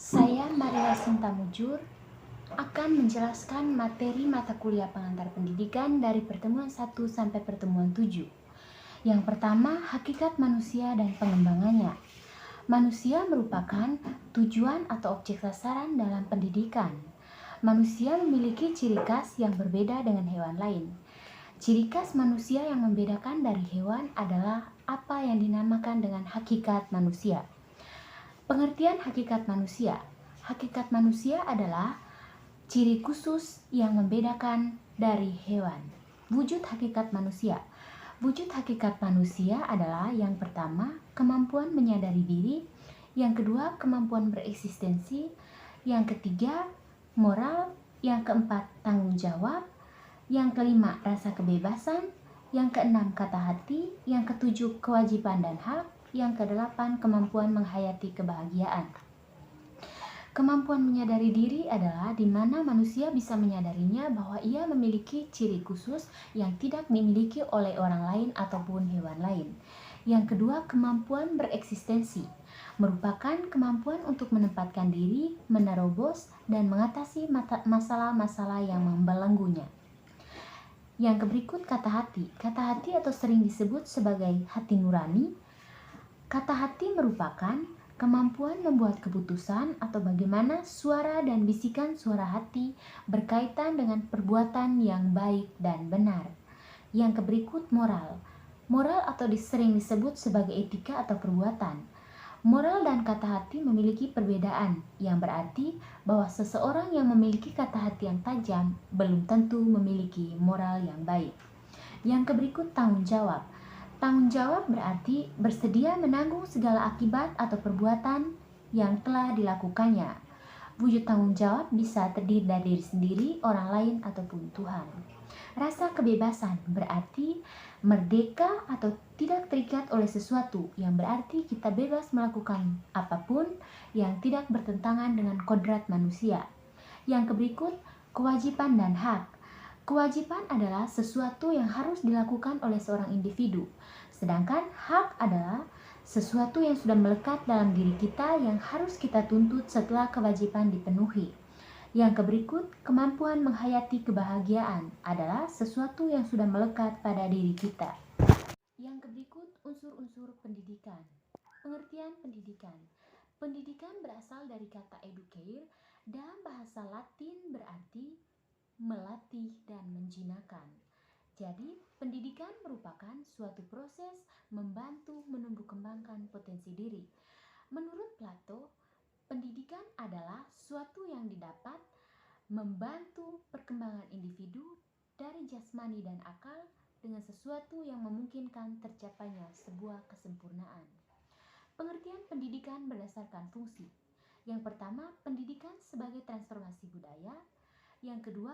Saya Maria Sinta Mujur akan menjelaskan materi mata kuliah pengantar pendidikan dari pertemuan 1 sampai pertemuan 7. Yang pertama, hakikat manusia dan pengembangannya. Manusia merupakan tujuan atau objek sasaran dalam pendidikan. Manusia memiliki ciri khas yang berbeda dengan hewan lain. Ciri khas manusia yang membedakan dari hewan adalah apa yang dinamakan dengan hakikat manusia. Pengertian hakikat manusia. Hakikat manusia adalah ciri khusus yang membedakan dari hewan. Wujud hakikat manusia. Wujud hakikat manusia adalah yang pertama, kemampuan menyadari diri, yang kedua, kemampuan bereksistensi, yang ketiga, moral, yang keempat, tanggung jawab, yang kelima, rasa kebebasan, yang keenam, kata hati, yang ketujuh, kewajiban dan hak, yang kedelapan, kemampuan menghayati kebahagiaan. Kemampuan menyadari diri adalah di mana manusia bisa menyadarinya bahwa ia memiliki ciri khusus yang tidak dimiliki oleh orang lain ataupun hewan lain. Yang kedua, kemampuan bereksistensi merupakan kemampuan untuk menempatkan diri, menerobos, dan mengatasi masalah-masalah yang membelenggunya. Yang berikut, kata hati. Kata hati atau sering disebut sebagai hati nurani. Kata hati merupakan kemampuan membuat keputusan atau bagaimana suara dan bisikan suara hati berkaitan dengan perbuatan yang baik dan benar. Yang berikut, moral. Moral atau sering disebut sebagai etika atau perbuatan. Moral dan kata hati memiliki perbedaan, yang berarti bahwa seseorang yang memiliki kata hati yang tajam belum tentu memiliki moral yang baik. Yang berikut, tanggung jawab. Tanggung jawab berarti bersedia menanggung segala akibat atau perbuatan yang telah dilakukannya. Wujud tanggung jawab bisa terdiri dari diri sendiri, orang lain, ataupun Tuhan. Rasa kebebasan berarti merdeka atau tidak terikat oleh sesuatu, yang berarti kita bebas melakukan apapun yang tidak bertentangan dengan kodrat manusia. Yang berikut, kewajiban dan hak. Kewajiban adalah sesuatu yang harus dilakukan oleh seorang individu, sedangkan hak adalah sesuatu yang sudah melekat dalam diri kita yang harus kita tuntut setelah kewajiban dipenuhi. Yang berikut, kemampuan menghayati kebahagiaan adalah sesuatu yang sudah melekat pada diri kita. Yang berikut, unsur-unsur pendidikan. Pengertian pendidikan. Pendidikan berasal dari kata educare, dalam bahasa Latin berarti melatih dan menjinakkan. Jadi, pendidikan merupakan suatu proses membantu menumbuh kembangkan potensi diri. Menurut Plato, pendidikan adalah suatu yang didapat membantu perkembangan individu dari jasmani dan akal dengan sesuatu yang memungkinkan tercapainya sebuah kesempurnaan. Pengertian pendidikan berdasarkan fungsi. Yang pertama, pendidikan sebagai transformasi budaya. Yang kedua,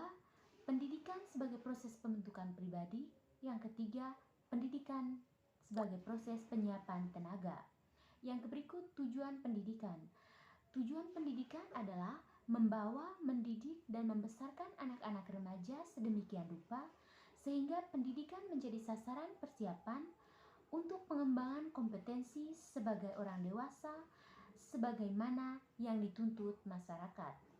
pendidikan sebagai proses pembentukan pribadi. Yang ketiga, pendidikan sebagai proses penyiapan tenaga. Yang berikut, tujuan pendidikan. Tujuan pendidikan adalah membawa, mendidik, dan membesarkan anak-anak remaja sedemikian rupa sehingga pendidikan menjadi sasaran persiapan untuk pengembangan kompetensi sebagai orang dewasa sebagaimana yang dituntut masyarakat.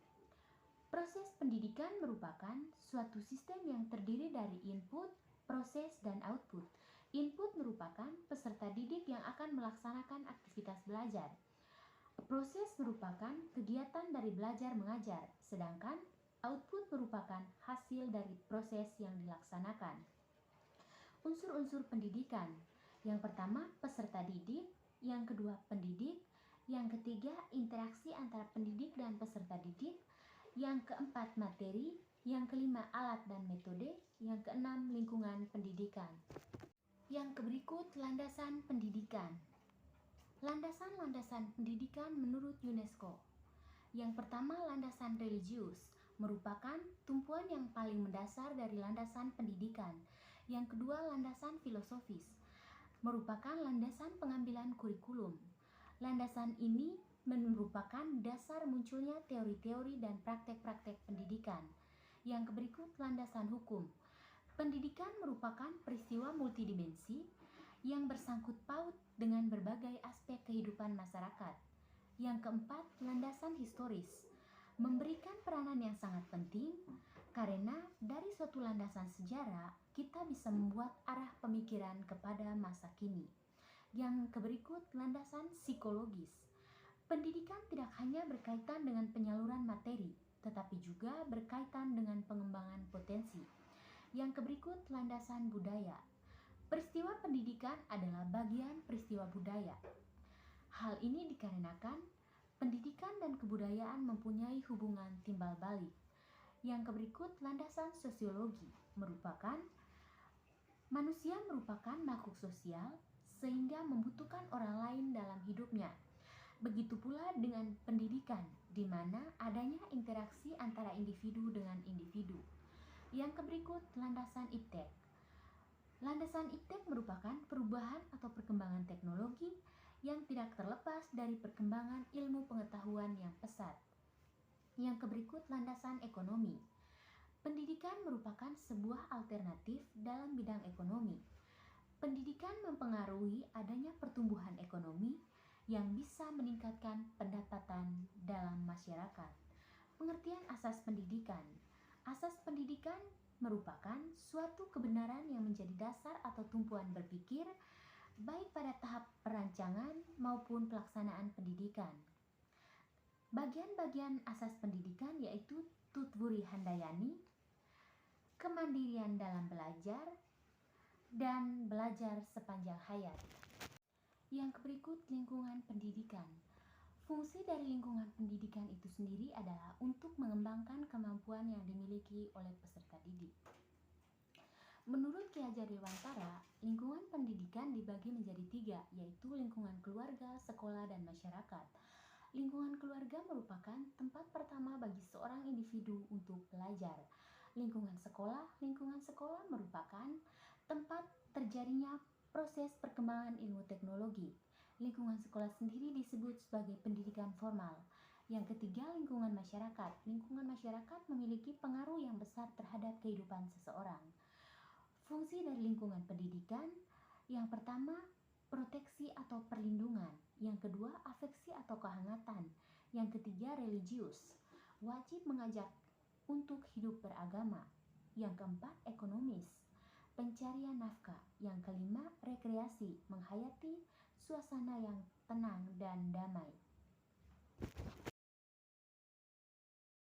Proses pendidikan merupakan suatu sistem yang terdiri dari input, proses, dan output. Input merupakan peserta didik yang akan melaksanakan aktivitas belajar. Proses merupakan kegiatan dari belajar mengajar, sedangkan output merupakan hasil dari proses yang dilaksanakan. Unsur-unsur pendidikan. Yang pertama, peserta didik. Yang kedua, pendidik. Yang ketiga, interaksi antara pendidik dan peserta didik. Yang keempat, materi. Yang kelima, alat dan metode. Yang keenam, lingkungan pendidikan. Yang berikut, landasan pendidikan. Landasan-landasan pendidikan menurut UNESCO. Yang pertama, landasan religius, merupakan tumpuan yang paling mendasar dari landasan pendidikan. Yang kedua, landasan filosofis, merupakan landasan pengambilan kurikulum. Landasan ini merupakan dasar munculnya teori-teori dan praktek-praktek pendidikan. Yang berikut, landasan hukum. Pendidikan merupakan peristiwa multidimensi yang bersangkut paut dengan berbagai aspek kehidupan masyarakat. Yang keempat, landasan historis memberikan peranan yang sangat penting karena dari suatu landasan sejarah kita bisa membuat arah pemikiran kepada masa kini. Yang berikut, landasan psikologis. Pendidikan tidak hanya berkaitan dengan penyaluran materi, tetapi juga berkaitan dengan pengembangan potensi. Yang berikut, landasan budaya. Peristiwa pendidikan adalah bagian peristiwa budaya. Hal ini dikarenakan pendidikan dan kebudayaan mempunyai hubungan timbal balik. Yang berikut, landasan sosiologi merupakan manusia merupakan makhluk sosial sehingga membutuhkan orang lain dalam hidupnya. Begitu pula dengan pendidikan, di mana adanya interaksi antara individu dengan individu. Yang berikut, landasan iptek. Landasan iptek merupakan perubahan atau perkembangan teknologi yang tidak terlepas dari perkembangan ilmu pengetahuan yang pesat. Yang berikut, landasan ekonomi. Pendidikan merupakan sebuah alternatif dalam bidang ekonomi. Pendidikan mempengaruhi adanya pertumbuhan ekonomi yang bisa meningkatkan pendapatan dalam masyarakat. Pengertian asas pendidikan. Asas pendidikan merupakan suatu kebenaran yang menjadi dasar atau tumpuan berpikir baik pada tahap perancangan maupun pelaksanaan pendidikan. Bagian-bagian asas pendidikan yaitu Tutwuri Handayani, kemandirian dalam belajar, dan belajar sepanjang hayat. Yang berikut, lingkungan pendidikan. Fungsi dari lingkungan pendidikan itu sendiri adalah untuk mengembangkan kemampuan yang dimiliki oleh peserta didik. Menurut Ki Hajar Dewantara, lingkungan pendidikan dibagi menjadi 3, yaitu lingkungan keluarga, sekolah, dan masyarakat. Lingkungan keluarga merupakan tempat pertama bagi seorang individu untuk belajar. Lingkungan sekolah merupakan tempat terjadinya proses perkembangan ilmu teknologi. Lingkungan sekolah sendiri disebut sebagai pendidikan formal. Yang ketiga, lingkungan masyarakat. Lingkungan masyarakat memiliki pengaruh yang besar terhadap kehidupan seseorang. Fungsi dari lingkungan pendidikan, yang pertama, proteksi atau perlindungan. Yang kedua, afeksi atau kehangatan. Yang ketiga, religius, wajib mengajak untuk hidup beragama. Yang keempat, ekonomis, pencarian nafkah. Yang kelima, rekreasi, menghayati suasana yang tenang dan damai.